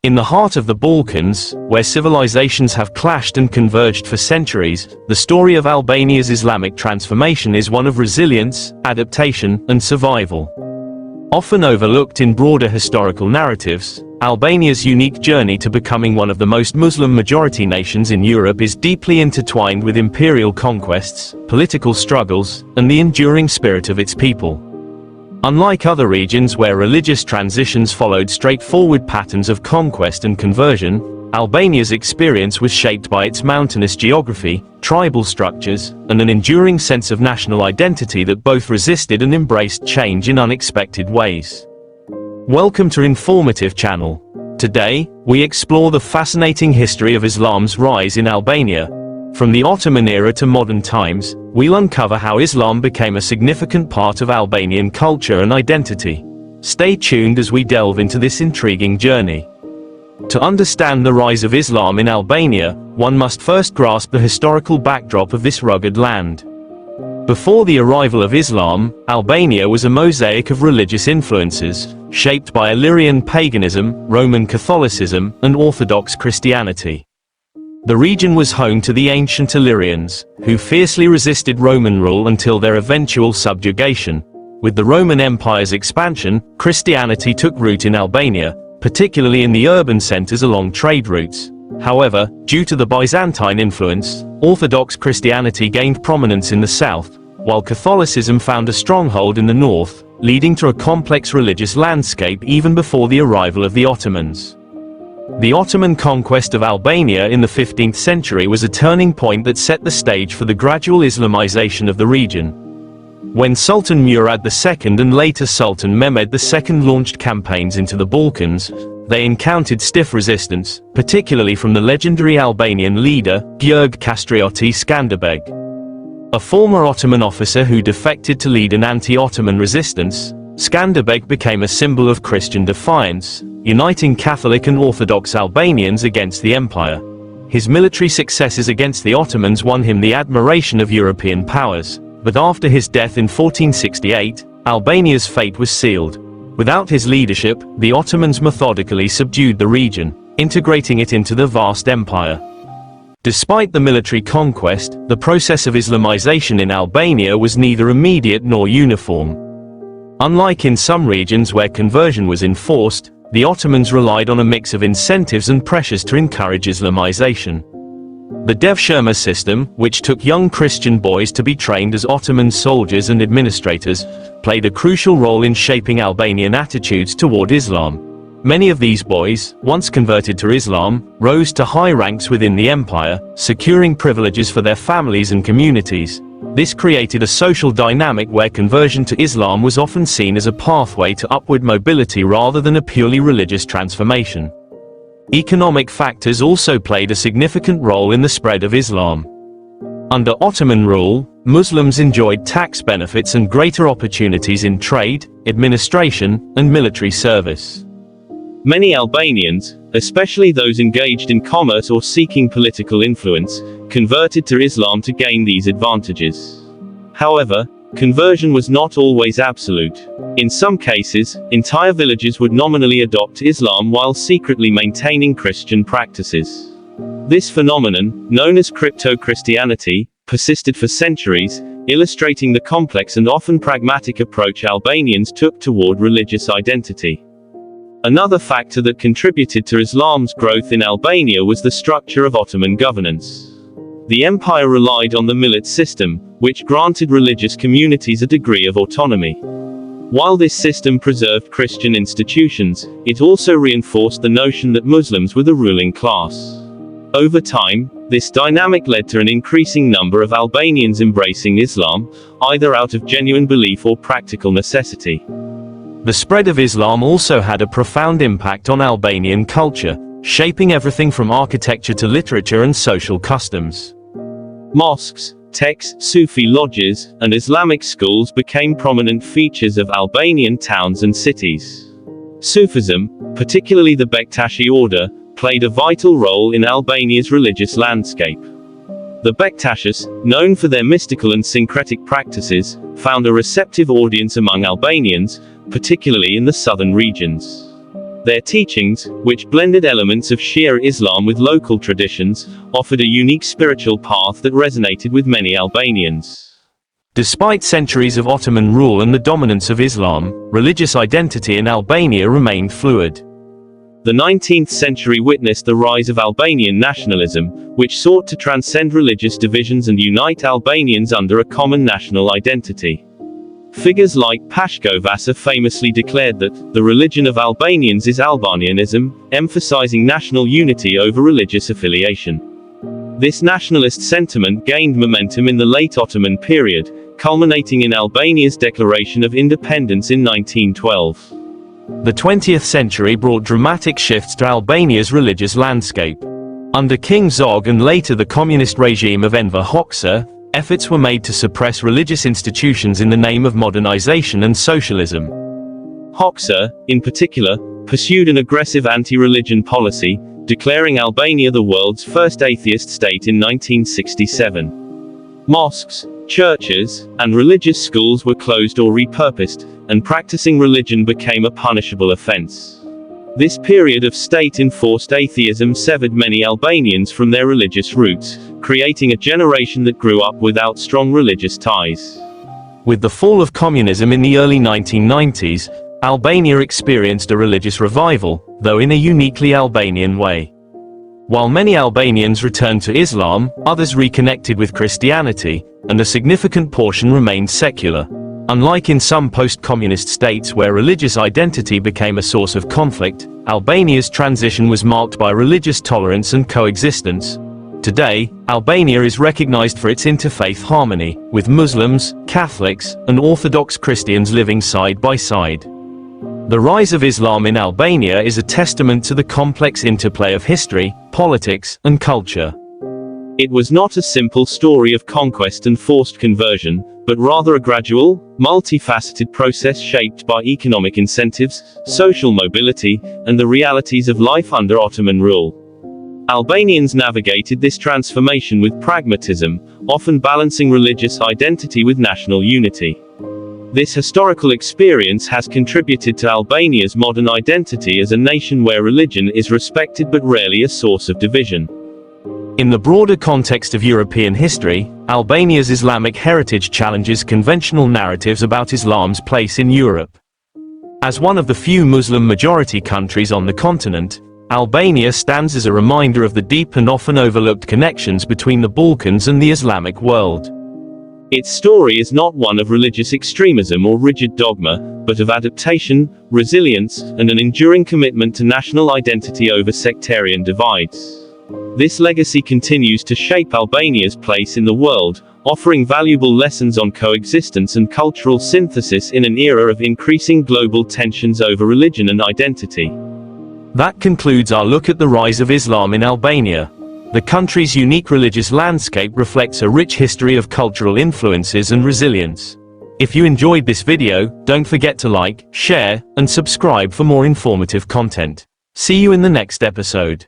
In the heart of the Balkans, where civilizations have clashed and converged for centuries, the story of Albania's Islamic transformation is one of resilience, adaptation, and survival. Often overlooked in broader historical narratives, Albania's unique journey to becoming one of the most Muslim-majority nations in Europe is deeply intertwined with imperial conquests, political struggles, and the enduring spirit of its people. Unlike other regions where religious transitions followed straightforward patterns of conquest and conversion, Albania's experience was shaped by its mountainous geography, tribal structures, and an enduring sense of national identity that both resisted and embraced change in unexpected ways. Welcome to Informative Channel. Today, we explore the fascinating history of Islam's rise in Albania. From the Ottoman era to modern times, we'll uncover how Islam became a significant part of Albanian culture and identity. Stay tuned as we delve into this intriguing journey. To understand the rise of Islam in Albania, one must first grasp the historical backdrop of this rugged land. Before the arrival of Islam, Albania was a mosaic of religious influences, shaped by Illyrian paganism, Roman Catholicism, and Orthodox Christianity. The region was home to the ancient Illyrians, who fiercely resisted Roman rule until their eventual subjugation. With the Roman Empire's expansion, Christianity took root in Albania, particularly in the urban centers along trade routes. However, due to the Byzantine influence, Orthodox Christianity gained prominence in the south, while Catholicism found a stronghold in the north, leading to a complex religious landscape even before the arrival of the Ottomans. The Ottoman conquest of Albania in the 15th century was a turning point that set the stage for the gradual Islamization of the region. When Sultan Murad II and later Sultan Mehmed II launched campaigns into the Balkans, they encountered stiff resistance, particularly from the legendary Albanian leader, Gjurg Kastrioti Skanderbeg. A former Ottoman officer who defected to lead an anti-Ottoman resistance, Skanderbeg became a symbol of Christian defiance, uniting Catholic and Orthodox Albanians against the empire. His military successes against the Ottomans won him the admiration of European powers, but after his death in 1468, Albania's fate was sealed. Without his leadership, the Ottomans methodically subdued the region, integrating it into the vast empire. Despite the military conquest, the process of Islamization in Albania was neither immediate nor uniform. Unlike in some regions where conversion was enforced, the Ottomans relied on a mix of incentives and pressures to encourage Islamization. The devshirme system, which took young Christian boys to be trained as Ottoman soldiers and administrators, played a crucial role in shaping Albanian attitudes toward Islam. Many of these boys, once converted to Islam, rose to high ranks within the empire, securing privileges for their families and communities. This created a social dynamic where conversion to Islam was often seen as a pathway to upward mobility rather than a purely religious transformation. Economic factors also played a significant role in the spread of Islam. Under Ottoman rule, Muslims enjoyed tax benefits and greater opportunities in trade, administration, and military service. Many Albanians, especially those engaged in commerce or seeking political influence, converted to Islam to gain these advantages. However, conversion was not always absolute. In some cases, entire villages would nominally adopt Islam while secretly maintaining Christian practices. This phenomenon, known as crypto-Christianity, persisted for centuries, illustrating the complex and often pragmatic approach Albanians took toward religious identity. Another factor that contributed to Islam's growth in Albania was the structure of Ottoman governance. The empire relied on the millet system, which granted religious communities a degree of autonomy. While this system preserved Christian institutions, it also reinforced the notion that Muslims were the ruling class. Over time, this dynamic led to an increasing number of Albanians embracing Islam, either out of genuine belief or practical necessity. The spread of Islam also had a profound impact on Albanian culture, shaping everything from architecture to literature and social customs. Mosques, texts, Sufi lodges, and Islamic schools became prominent features of Albanian towns and cities. Sufism, particularly the Bektashi order, played a vital role in Albania's religious landscape. The Bektashis, known for their mystical and syncretic practices, found a receptive audience among Albanians, particularly in the southern regions. Their teachings, which blended elements of Shia Islam with local traditions, offered a unique spiritual path that resonated with many Albanians. Despite centuries of Ottoman rule and the dominance of Islam, religious identity in Albania remained fluid. The 19th century witnessed the rise of Albanian nationalism, which sought to transcend religious divisions and unite Albanians under a common national identity. Figures like Pashko Vasa famously declared that the religion of Albanians is Albanianism, emphasizing national unity over religious affiliation. This nationalist sentiment gained momentum in the late Ottoman period, culminating in Albania's declaration of independence in 1912. The 20th century brought dramatic shifts to Albania's religious landscape. Under King Zog and later the communist regime of Enver Hoxha, efforts were made to suppress religious institutions in the name of modernization and socialism. Hoxha, in particular, pursued an aggressive anti-religion policy, declaring Albania the world's first atheist state in 1967. Mosques, churches, and religious schools were closed or repurposed, and practicing religion became a punishable offense. This period of state-enforced atheism severed many Albanians from their religious roots, creating a generation that grew up without strong religious ties. With the fall of communism in the early 1990s, Albania experienced a religious revival, though in a uniquely Albanian way. While many Albanians returned to Islam, others reconnected with Christianity, and a significant portion remained secular. Unlike in some post-communist states where religious identity became a source of conflict, Albania's transition was marked by religious tolerance and coexistence. Today, Albania is recognized for its interfaith harmony, with Muslims, Catholics, and Orthodox Christians living side by side. The rise of Islam in Albania is a testament to the complex interplay of history, politics, and culture. It was not a simple story of conquest and forced conversion, but rather a gradual, multifaceted process shaped by economic incentives, social mobility, and the realities of life under Ottoman rule. Albanians navigated this transformation with pragmatism, often balancing religious identity with national unity. This historical experience has contributed to Albania's modern identity as a nation where religion is respected but rarely a source of division. In the broader context of European history, Albania's Islamic heritage challenges conventional narratives about Islam's place in Europe. As one of the few Muslim-majority countries on the continent, Albania stands as a reminder of the deep and often overlooked connections between the Balkans and the Islamic world. Its story is not one of religious extremism or rigid dogma, but of adaptation, resilience, and an enduring commitment to national identity over sectarian divides. This legacy continues to shape Albania's place in the world, offering valuable lessons on coexistence and cultural synthesis in an era of increasing global tensions over religion and identity. That concludes our look at the rise of Islam in Albania. The country's unique religious landscape reflects a rich history of cultural influences and resilience. If you enjoyed this video, don't forget to like, share, and subscribe for more informative content. See you in the next episode.